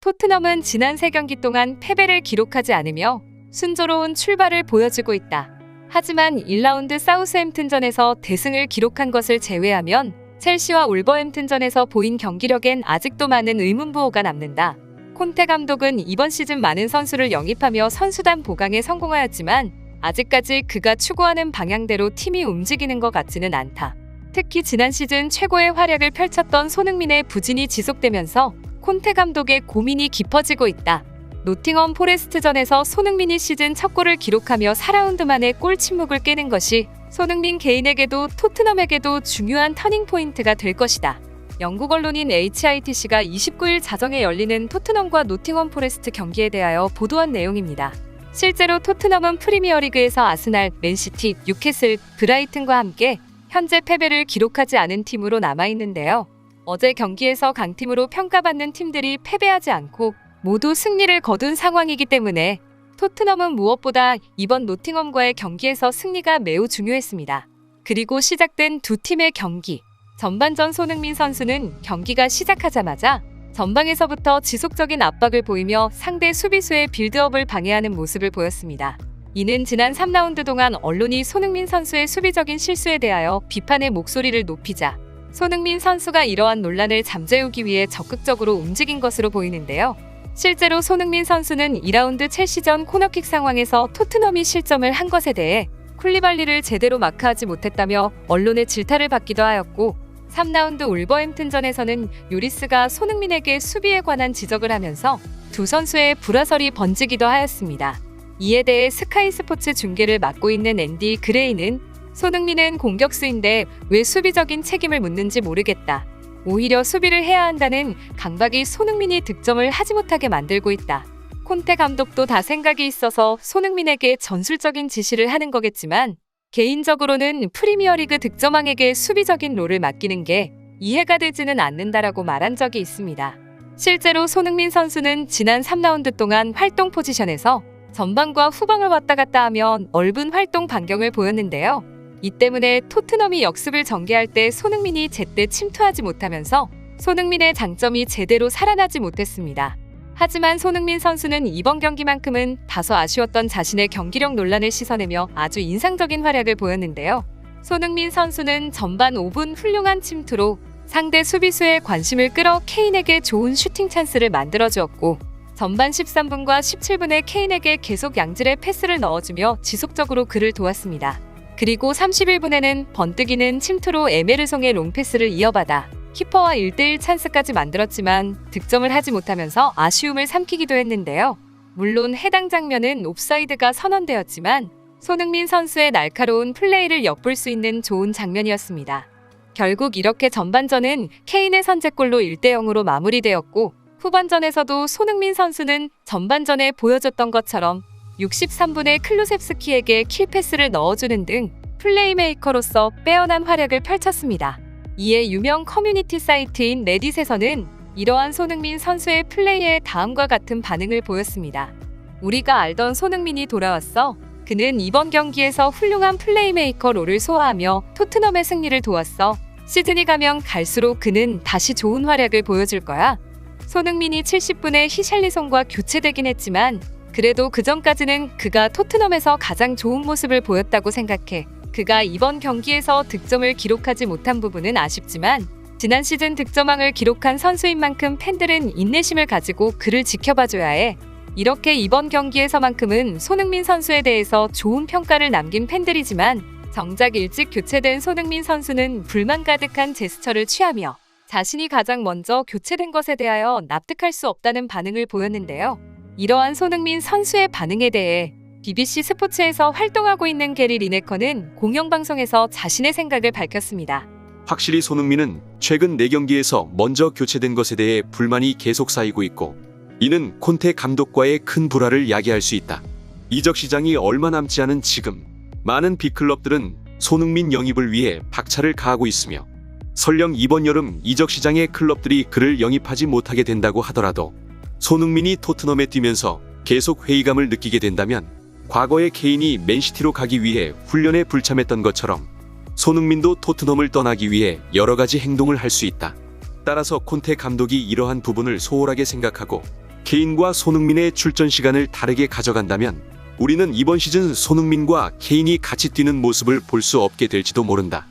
토트넘은 지난 3경기 동안 패배를 기록하지 않으며 순조로운 출발을 보여주고 있다. 하지만 1라운드 사우스햄튼전에서 대승을 기록한 것을 제외하면 첼시와 울버햄튼전에서 보인 경기력엔 아직도 많은 의문부호가 남는다. 콘테 감독은 이번 시즌 많은 선수를 영입하며 선수단 보강에 성공하였지만 아직까지 그가 추구하는 방향대로 팀이 움직이는 것 같지는 않다. 특히 지난 시즌 최고의 활약을 펼쳤던 손흥민의 부진이 지속되면서 콘테 감독의 고민이 깊어지고 있다. 노팅엄 포레스트전에서 손흥민이 시즌 첫 골을 기록하며 4라운드 만에 골 침묵을 깨는 것이 손흥민 개인에게도 토트넘에게도 중요한 터닝포인트가 될 것이다. 영국 언론인 HITC가 29일 자정에 열리는 토트넘과 노팅엄 포레스트 경기에 대하여 보도한 내용입니다. 실제로 토트넘은 프리미어리그에서 아스날, 맨시티, 뉴캐슬, 브라이튼과 함께 현재 패배를 기록하지 않은 팀으로 남아있는데요. 어제 경기에서 강팀으로 평가받는 팀들이 패배하지 않고 모두 승리를 거둔 상황이기 때문에 토트넘은 무엇보다 이번 노팅엄과의 경기에서 승리가 매우 중요했습니다. 그리고 시작된 두 팀의 경기. 전반전 손흥민 선수는 경기가 시작하자마자 전방에서부터 지속적인 압박을 보이며 상대 수비수의 빌드업을 방해하는 모습을 보였습니다. 이는 지난 3라운드 동안 언론이 손흥민 선수의 수비적인 실수에 대하여 비판의 목소리를 높이자 손흥민 선수가 이러한 논란을 잠재우기 위해 적극적으로 움직인 것으로 보이는데요. 실제로 손흥민 선수는 2라운드 첼시전 코너킥 상황에서 토트넘이 실점을 한 것에 대해 쿨리발리를 제대로 마크하지 못했다며 언론의 질타를 받기도 하였고 3라운드 울버햄튼전에서는 요리스가 손흥민에게 수비에 관한 지적을 하면서 두 선수의 불화설이 번지기도 하였습니다. 이에 대해 스카이 스포츠 중계를 맡고 있는 앤디 그레이는 손흥민은 공격수인데 왜 수비적인 책임을 묻는지 모르겠다. 오히려 수비를 해야 한다는 강박이 손흥민이 득점을 하지 못하게 만들고 있다. 콘테 감독도 다 생각이 있어서 손흥민에게 전술적인 지시를 하는 거겠지만 개인적으로는 프리미어리그 득점왕에게 수비적인 롤을 맡기는 게 이해가 되지는 않는다라고 말한 적이 있습니다. 실제로 손흥민 선수는 지난 3라운드 동안 활동 포지션에서 전방과 후방을 왔다 갔다 하며 넓은 활동 반경을 보였는데요. 이 때문에 토트넘이 역습을 전개할 때 손흥민이 제때 침투하지 못하면서 손흥민의 장점이 제대로 살아나지 못했습니다. 하지만 손흥민 선수는 이번 경기만큼은 다소 아쉬웠던 자신의 경기력 논란을 씻어내며 아주 인상적인 활약을 보였는데요. 손흥민 선수는 전반 5분 훌륭한 침투로 상대 수비수의 관심을 끌어 케인에게 좋은 슈팅 찬스를 만들어주었고 전반 13분과 17분에 케인에게 계속 양질의 패스를 넣어주며 지속적으로 그를 도왔습니다. 그리고 31분에는 번뜩이는 침투로 에메르송의 롱패스를 이어받아 키퍼와 1대1 찬스까지 만들었지만 득점을 하지 못하면서 아쉬움을 삼키기도 했는데요. 물론 해당 장면은 옵사이드가 선언되었지만 손흥민 선수의 날카로운 플레이를 엿볼 수 있는 좋은 장면이었습니다. 결국 이렇게 전반전은 케인의 선제골로 1대0으로 마무리되었고 후반전에서도 손흥민 선수는 전반전에 보여줬던 것처럼 63분에 클루셉스키에게 킬패스를 넣어주는 등 플레이메이커로서 빼어난 활약을 펼쳤습니다. 이에 유명 커뮤니티 사이트인 레딧에서는 이러한 손흥민 선수의 플레이에 다음과 같은 반응을 보였습니다. 우리가 알던 손흥민이 돌아왔어. 그는 이번 경기에서 훌륭한 플레이메이커 롤을 소화하며 토트넘의 승리를 도왔어. 시즌이 가면 갈수록 그는 다시 좋은 활약을 보여줄 거야. 손흥민이 70분에 히샬리송과 교체되긴 했지만 그래도 그 전까지는 그가 토트넘에서 가장 좋은 모습을 보였다고 생각해. 그가 이번 경기에서 득점을 기록하지 못한 부분은 아쉽지만 지난 시즌 득점왕을 기록한 선수인 만큼 팬들은 인내심을 가지고 그를 지켜봐줘야 해. 이렇게 이번 경기에서만큼은 손흥민 선수에 대해서 좋은 평가를 남긴 팬들이지만 정작 일찍 교체된 손흥민 선수는 불만 가득한 제스처를 취하며 자신이 가장 먼저 교체된 것에 대하여 납득할 수 없다는 반응을 보였는데요. 이러한 손흥민 선수의 반응에 대해 BBC 스포츠에서 활동하고 있는 게리 리네커는 공영방송에서 자신의 생각을 밝혔습니다. 확실히 손흥민은 최근 4경기에서 먼저 교체된 것에 대해 불만이 계속 쌓이고 있고 이는 콘테 감독과의 큰 불화를 야기할 수 있다. 이적 시장이 얼마 남지 않은 지금 많은 빅클럽들은 손흥민 영입을 위해 박차를 가하고 있으며 설령 이번 여름 이적 시장에 클럽들이 그를 영입하지 못하게 된다고 하더라도 손흥민이 토트넘에 뛰면서 계속 회의감을 느끼게 된다면 과거에 케인이 맨시티로 가기 위해 훈련에 불참했던 것처럼 손흥민도 토트넘을 떠나기 위해 여러 가지 행동을 할 수 있다. 따라서 콘테 감독이 이러한 부분을 소홀하게 생각하고 케인과 손흥민의 출전 시간을 다르게 가져간다면 우리는 이번 시즌 손흥민과 케인이 같이 뛰는 모습을 볼 수 없게 될지도 모른다.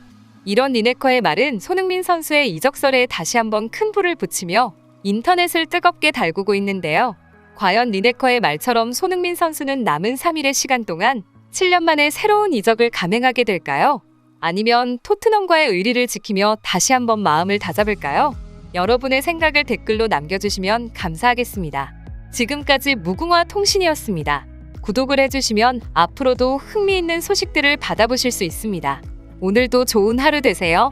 이런 리네커의 말은 손흥민 선수의 이적설에 다시 한번 큰 불을 붙이며 인터넷을 뜨겁게 달구고 있는데요. 과연 리네커의 말처럼 손흥민 선수는 남은 3일의 시간 동안 7년 만에 새로운 이적을 감행하게 될까요? 아니면 토트넘과의 의리를 지키며 다시 한번 마음을 다잡을까요? 여러분의 생각을 댓글로 남겨주시면 감사하겠습니다. 지금까지 무궁화 통신이었습니다. 구독을 해주시면 앞으로도 흥미있는 소식들을 받아보실 수 있습니다. 오늘도 좋은 하루 되세요.